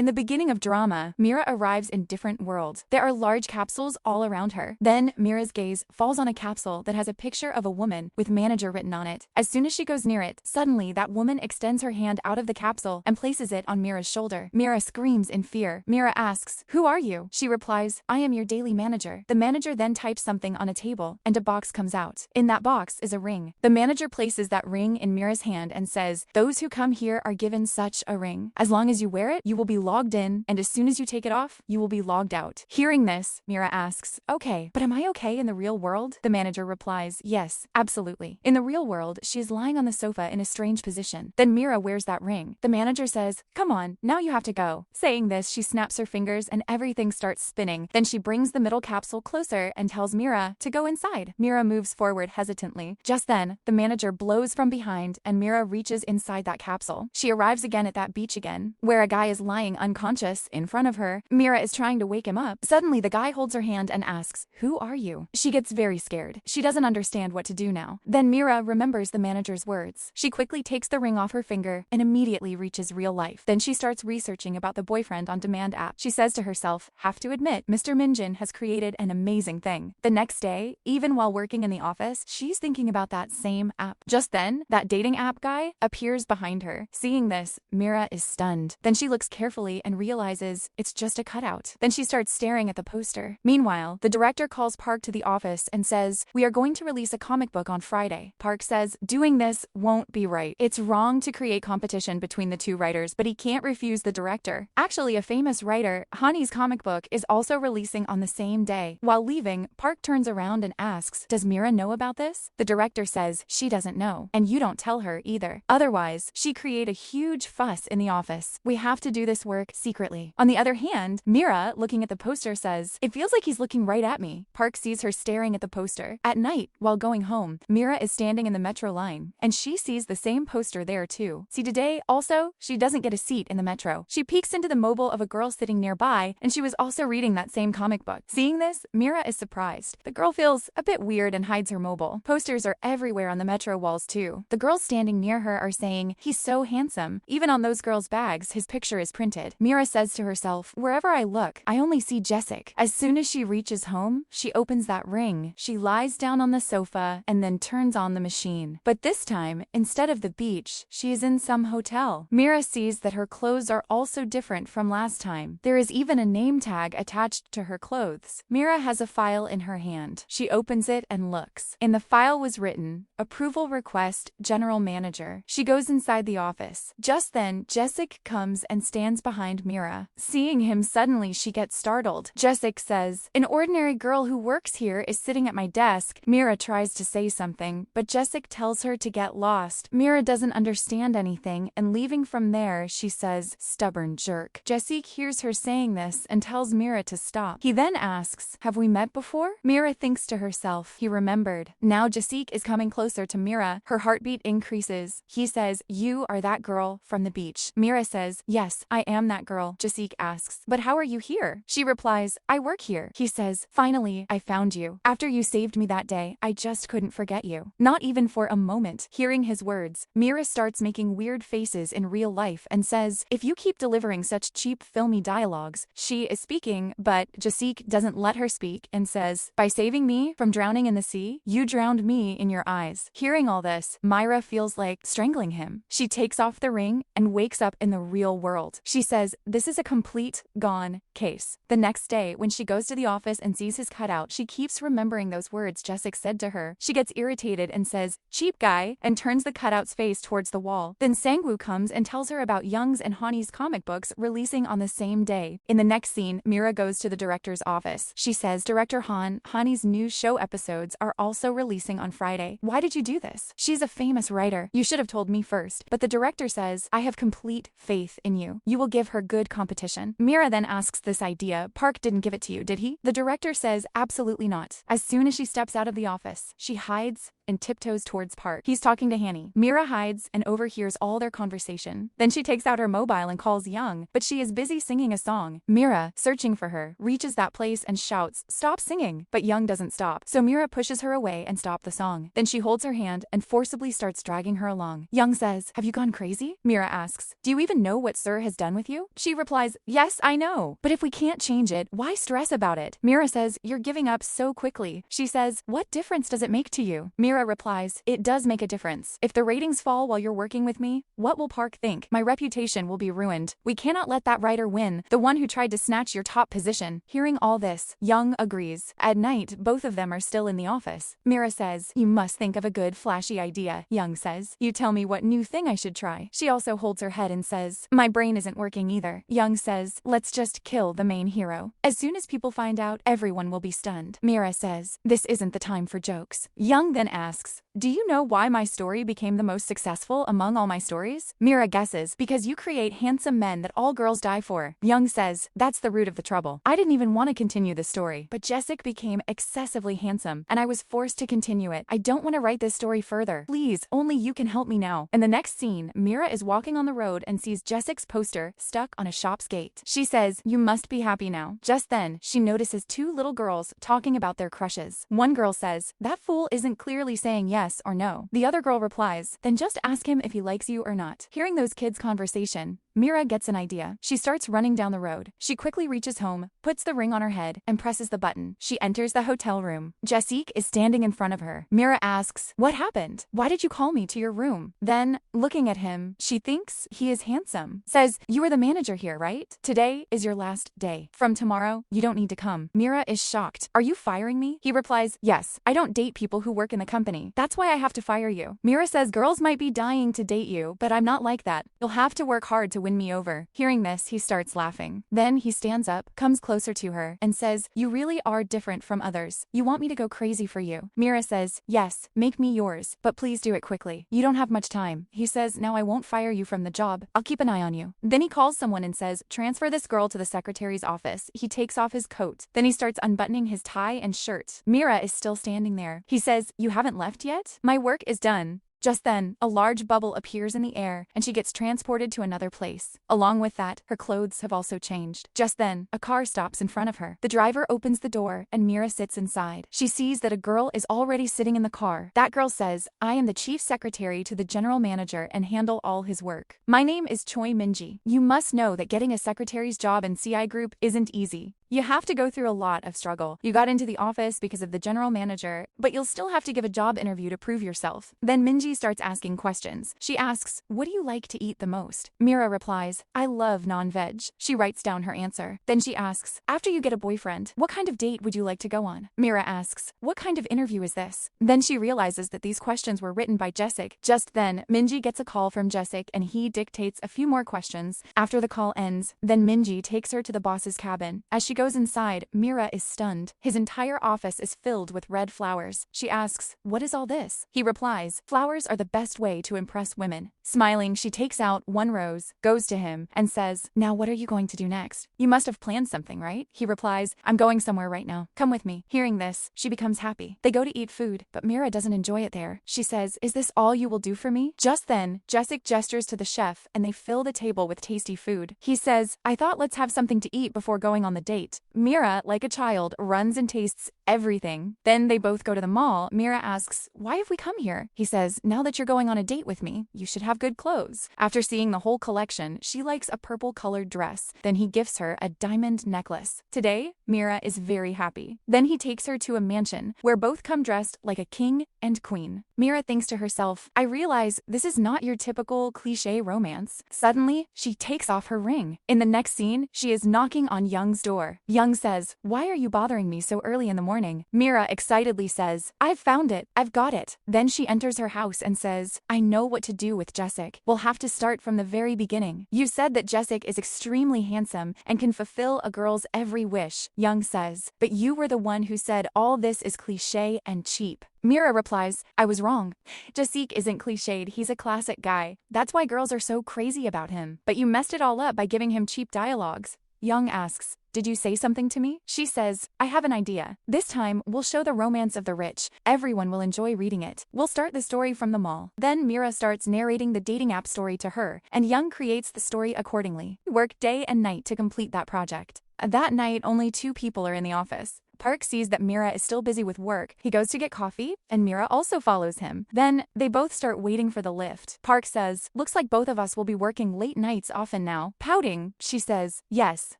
In the beginning of drama, Mira arrives in different world. There are large capsules all around her. Then Mira's gaze falls on a capsule that has a picture of a woman with manager written on it. As soon as she goes near it, suddenly that woman extends her hand out of the capsule and places it on Mira's shoulder. Mira screams in fear. Mira asks, "Who are you?" She replies, "I am your daily manager." The manager then types something on a table and a box comes out. In that box is a ring. The manager places that ring in Mira's hand and says, "Those who come here are given such a ring. As long as you wear it, you will be logged in, and as soon as you take it off, you will be logged out." Hearing this, Mira asks, "Okay, but am I okay in the real world?" The manager replies, "Yes, absolutely." In the real world, she is lying on the sofa in a strange position. Then Mira wears that ring. The manager says, "Come on, now you have to go." Saying this, she snaps her fingers and everything starts spinning. Then she brings the middle capsule closer and tells Mira to go inside. Mira moves forward hesitantly. Just then, the manager blows from behind and Mira reaches inside that capsule. She arrives again at that beach again, where a guy is lying unconscious in front of her. Mira is trying to wake him up. Suddenly, the guy holds her hand and asks, "Who are you?" She gets very scared. She doesn't understand what to do now. Then Mira remembers the manager's words. She quickly takes the ring off her finger and immediately reaches real life. Then she starts researching about the boyfriend on demand app. She says to herself, "Have to admit, Mr. Minjin has created an amazing thing." The next day, even while working in the office, she's thinking about that same app. Just then, that dating app guy appears behind her. Seeing this, Mira is stunned. Then she looks carefully and realizes it's just a cutout. Then she starts staring at the poster. Meanwhile, the director calls Park to the office and says, "We are going to release a comic book on Friday." Park says, "Doing this won't be right. It's wrong to create competition between the two writers," but he can't refuse the director. Actually, a famous writer, Hani's comic book, is also releasing on the same day. While leaving, Park turns around and asks, "Does Mira know about this?" The director says, "She doesn't know, and you don't tell her either. Otherwise, she create a huge fuss in the office. We have to do this work secretly." On the other hand, Mira, looking at the poster, says, "It feels like he's looking right at me." Park sees her staring at the poster. At night, while going home, Mira is standing in the metro line, and she sees the same poster there too. See, today, also, she doesn't get a seat in the metro. She peeks into the mobile of a girl sitting nearby, and she was also reading that same comic book. Seeing this, Mira is surprised. The girl feels a bit weird and hides her mobile. Posters are everywhere on the metro walls too. The girls standing near her are saying, "He's so handsome." Even on those girls' bags, his picture is printed. Mira says to herself, "Wherever I look, I only see Jessic." As soon as she reaches home, she opens that ring. She lies down on the sofa and then turns on the machine. But this time, instead of the beach, she is in some hotel. Mira sees that her clothes are also different from last time. There is even a name tag attached to her clothes. Mira has a file in her hand. She opens it and looks. In the file was written, "Approval request, General Manager." She goes inside the office. Just then, Jessic comes and stands behind Mira. Seeing him, suddenly she gets startled. Jessic says, "An ordinary girl who works here is sitting at my desk." Mira tries to say something, but Jessic tells her to get lost. Mira doesn't understand anything, and leaving from there, she says, "Stubborn jerk." Jessic hears her saying this and tells Mira to stop. He then asks, "Have we met before?" Mira thinks to herself, he remembered. Now Jessic is coming closer to Mira. Her heartbeat increases. He says, "You are that girl from the beach." Mira says, "Yes, I am that girl." Jessic asks, "But how are you here?" She replies, "I work here." He says, "Finally, I found you. After you saved me that day, I just couldn't forget you. Not even for a moment." Hearing his words, Mira starts making weird faces in real life and says, "If you keep delivering such cheap filmy dialogues." She is speaking, but Jessic doesn't let her speak and says, "By saving me from drowning in the sea, you drowned me in your eyes." Hearing all this, Mira feels like strangling him. She takes off the ring and wakes up in the real world. She says, "This is a complete gone case." The next day, when she goes to the office and sees his cutout, she keeps remembering those words Jessic said to her. She gets irritated and says, "Cheap guy," and turns the cutout's face towards the wall. Then Sangwoo comes and tells her about Young's and Hani's comic books releasing on the same day. In the next scene, Mira goes to the director's office. She says, "Director Han, Hani's new show episodes are also releasing on Friday. Why did you do this? She's a famous writer. You should have told me first." But the director says, "I have complete faith in you. You will give her good competition." Mira then asks this idea, "Park didn't give it to you, did he?" The director says, "Absolutely not." As soon as she steps out of the office, she hides and tiptoes towards Park. He's talking to Hanny. Mira hides and overhears all their conversation. Then she takes out her mobile and calls Young, but she is busy singing a song. Mira, searching for her, reaches that place and shouts, "Stop singing!" But Young doesn't stop, so Mira pushes her away and stops the song. Then she holds her hand and forcibly starts dragging her along. Young says, "Have you gone crazy?" Mira asks, "Do you even know what Sir has done with you?" She replies, "Yes, I know. But if we can't change it, why stress about it?" Mira says, "You're giving up so quickly." She says, "What difference does it make to you?" Mira replies, "It does make a difference. If the ratings fall while you're working with me, what will Park think? My reputation will be ruined. We cannot let that writer win, the one who tried to snatch your top position." Hearing all this, Young agrees. At night, both of them are still in the office. Mira says, "You must think of a good, flashy idea." Young says, "You tell me what new thing I should try." She also holds her head and says, "My brain isn't working either." Young says, "Let's just kill the main hero. As soon as people find out, everyone will be stunned." Mira says, "This isn't the time for jokes." Young then asks, "Do you know why my story became the most successful among all my stories?" Mira guesses, "Because you create handsome men that all girls die for." Young says, "That's the root of the trouble. I didn't even want to continue the story, but Jessic became excessively handsome, and I was forced to continue it. I don't want to write this story further. Please, only you can help me now." In the next scene, Mira is walking on the road and sees Jessic's poster stuck on a shop's gate. She says, "You must be happy now." Just then, she notices two little girls talking about their crushes. One girl says, "That fool isn't clearly saying yes or no." The other girl replies, "Then just ask him if he likes you or not." Hearing those kids' conversation, Mira gets an idea. She starts running down the road. She quickly reaches home, puts the ring on her head, and presses the button. She enters the hotel room. Jessic is standing in front of her. Mira asks, "What happened? Why did you call me to your room?" Then, looking at him, she thinks he is handsome. Says, "You are the manager here, right? Today is your last day. From tomorrow, you don't need to come." Mira is shocked. "Are you firing me?" He replies, "Yes, I don't date people who work in the company. That's why I have to fire you." Mira says, "Girls might be dying to date you, but I'm not like that. You'll have to work hard to win me over." Hearing this, he starts laughing. Then he stands up, comes closer to her, and says, "You really are different from others. You want me to go crazy for you." Mira says, "Yes, make me yours, but please do it quickly. You don't have much time." He says, "Now I won't fire you from the job. I'll keep an eye on you." Then he calls someone and says, "Transfer this girl to the secretary's office." He takes off his coat. Then he starts unbuttoning his tie and shirt. Mira is still standing there. He says, "You haven't left yet? My work is done." Just then, a large bubble appears in the air, and she gets transported to another place. Along with that, her clothes have also changed. Just then, a car stops in front of her. The driver opens the door, and Mira sits inside. She sees that a girl is already sitting in the car. That girl says, "I am the chief secretary to the general manager and handle all his work. My name is Choi Minji. You must know that getting a secretary's job in CI Group isn't easy. You have to go through a lot of struggle. You got into the office because of the general manager, but you'll still have to give a job interview to prove yourself." Then Minji starts asking questions. She asks, "What do you like to eat the most?" Mira replies, "I love non-veg." She writes down her answer. Then she asks, "After you get a boyfriend, what kind of date would you like to go on?" Mira asks, "What kind of interview is this?" Then she realizes that these questions were written by Jessic. Just then, Minji gets a call from Jessic and he dictates a few more questions. After the call ends, then Minji takes her to the boss's cabin. As she goes inside, Mira is stunned. His entire office is filled with red flowers. She asks, "What is all this?" He replies, "Flowers are the best way to impress women." Smiling, she takes out one rose, goes to him, and says, "Now what are you going to do next? You must have planned something, right?" He replies, "I'm going somewhere right now. Come with me." Hearing this, she becomes happy. They go to eat food, but Mira doesn't enjoy it there. She says, "Is this all you will do for me?" Just then, Jessic gestures to the chef, and they fill the table with tasty food. He says, "I thought let's have something to eat before going on the date." Mira, like a child, runs and tastes everything. Then they both go to the mall. Mira asks, "Why have we come here?" He says, "Now that you're going on a date with me, you should have good clothes." After seeing the whole collection, she likes a purple-colored dress. Then he gifts her a diamond necklace. Today, Mira is very happy. Then he takes her to a mansion, where both come dressed like a king and queen. Mira thinks to herself, "I realize this is not your typical cliché romance." Suddenly, she takes off her ring. In the next scene, she is knocking on Young's door. Young says, "Why are you bothering me so early in the morning?" Mira excitedly says, "I've found it. I've got it." Then she enters her house and says, "I know what to do with Jessic. We'll have to start from the very beginning. You said that Jessic is extremely handsome and can fulfill a girl's every wish." Young says, "But you were the one who said all this is cliché and cheap." Mira replies, "I was wrong. Jessic isn't cliched, he's a classic guy. That's why girls are so crazy about him. But you messed it all up by giving him cheap dialogues." Young asks, did you say something to me? She says, I have an idea. This time, we'll show the romance of the rich. Everyone will enjoy reading it. We'll start the story from the mall. Then Mira starts narrating the dating app story to her, and Young creates the story accordingly. Work day and night to complete that project. That night, only 2 people are in the office. Park sees that Mira is still busy with work. He goes to get coffee, and Mira also follows him. Then, they both start waiting for the lift. Park says, looks like both of us will be working late nights often now. Pouting, she says, yes,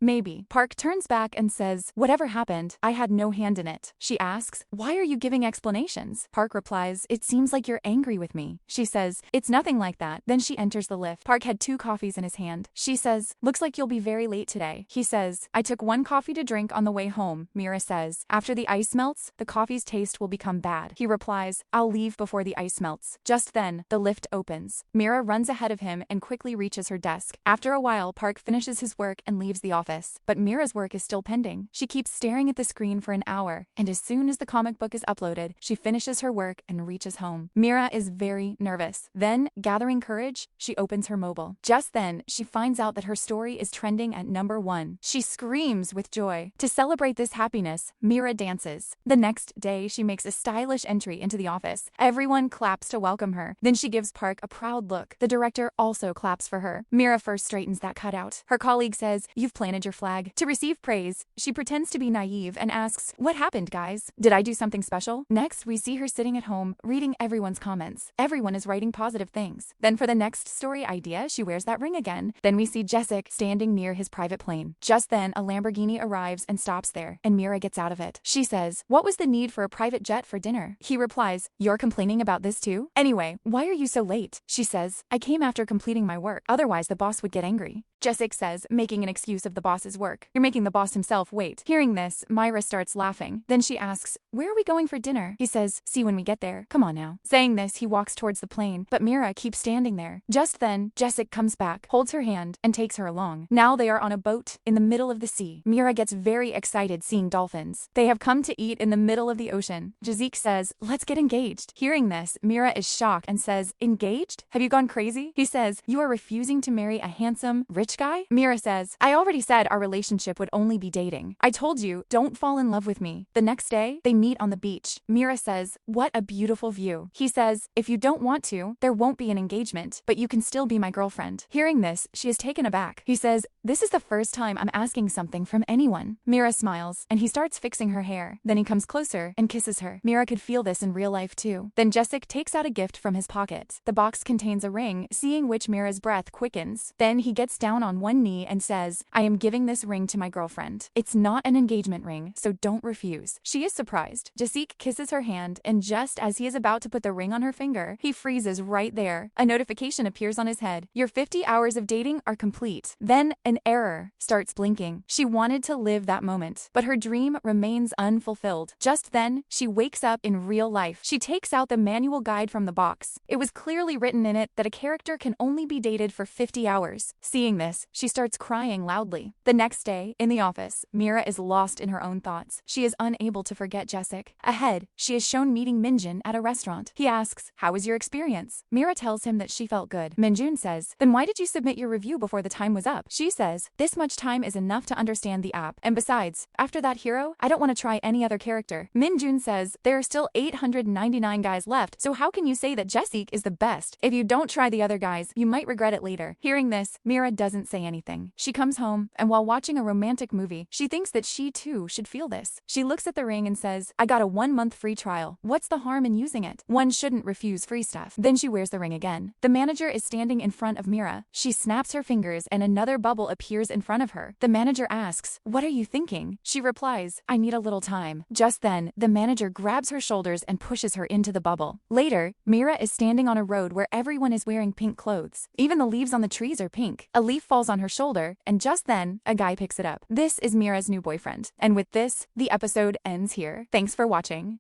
maybe. Park turns back and says, whatever happened, I had no hand in it. She asks, why are you giving explanations? Park replies, it seems like you're angry with me. She says, it's nothing like that. Then she enters the lift. Park had 2 coffees in his hand. She says, looks like you'll be very late today. He says, I took 1 coffee to drink on the way home. Mira says, after the ice melts, the coffee's taste will become bad. He replies, I'll leave before the ice melts. Just then, the lift opens. Mira runs ahead of him and quickly reaches her desk. After a while, Park finishes his work and leaves the office. But Mira's work is still pending. She keeps staring at the screen for an hour, and as soon as the comic book is uploaded, she finishes her work and reaches home. Mira is very nervous. Then, gathering courage, she opens her mobile. Just then, she finds out that her story is trending at #1. She screams with joy. To celebrate this happiness, Mira dances. The next day, she makes a stylish entry into the office. Everyone claps to welcome her. Then she gives Park a proud look. The director also claps for her. Mira first straightens that cutout. Her colleague says, you've planted your flag. To receive praise, she pretends to be naive and asks, what happened, guys? Did I do something special? Next, we see her sitting at home, reading everyone's comments. Everyone is writing positive things. Then for the next story idea, she wears that ring again. Then we see Jessica standing near his private plane. Just then, a Lamborghini arrives and stops there, and Mira gets out of it. She says, what was the need for a private jet for dinner? He replies, you're complaining about this too? Anyway, why are you so late? She says, I came after completing my work. Otherwise, the boss would get angry. Jessica says, making an excuse of the boss's work. You're making the boss himself wait. Hearing this, Mira starts laughing. Then she asks, where are we going for dinner? He says, see when we get there. Come on now. Saying this, he walks towards the plane, but Mira keeps standing there. Just then, Jessica comes back, holds her hand, and takes her along. Now they are on a boat in the middle of the sea. Mira gets very excited seeing dolphins. They have come to eat in the middle of the ocean. Jessica says, let's get engaged. Hearing this, Mira is shocked and says, engaged? Have you gone crazy? He says, you are refusing to marry a handsome, rich guy? Mira says, I already said our relationship would only be dating. I told you, don't fall in love with me. The next day, they meet on the beach. Mira says, what a beautiful view. He says, if you don't want to, there won't be an engagement, but you can still be my girlfriend. Hearing this, she is taken aback. He says, this is the first time I'm asking something from anyone. Mira smiles, and he starts fixing her hair. Then he comes closer and kisses her. Mira could feel this in real life too. Then Jessica takes out a gift from his pocket. The box contains a ring, seeing which Mira's breath quickens. Then he gets down on one knee and says, I am giving this ring to my girlfriend. It's not an engagement ring, so don't refuse. She is surprised. Jessica kisses her hand, and just as he is about to put the ring on her finger, he freezes right there. A notification appears on his head. Your 50 hours of dating are complete. Then an error starts blinking. She wanted to live that moment, but her dream remains unfulfilled. Just then, she wakes up in real life. She takes out the manual guide from the box. It was clearly written in it that a character can only be dated for 50 hours. Seeing this, she starts crying loudly. The next day, in the office, Mira is lost in her own thoughts. She is unable to forget Jessica. Ahead, she is shown meeting Minjun at a restaurant. He asks, how was your experience? Mira tells him that she felt good. Minjun says, then why did you submit your review before the time was up? She says, this much time is enough to understand the app. And besides, after that hero, I don't want to try any other character. Minjun says, there are still 899 guys left, so how can you say that Jessica is the best? If you don't try the other guys, you might regret it later. Hearing this, Mira doesn't say anything. She comes home, and while watching a romantic movie, she thinks that she too should feel this. She looks at the ring and says, I got a 1-month free trial. What's the harm in using it? One shouldn't refuse free stuff. Then she wears the ring again. The manager is standing in front of Mira. She snaps her fingers and another bubble appears in front of her. The manager asks, what are you thinking? She replies, I need a little time. Just then, the manager grabs her shoulders and pushes her into the bubble. Later, Mira is standing on a road where everyone is wearing pink clothes. Even the leaves on the trees are pink. A leaf falls on her shoulder, and just then, a guy picks it up. This is Mira's new boyfriend. And with this, the episode ends here. Thanks for watching.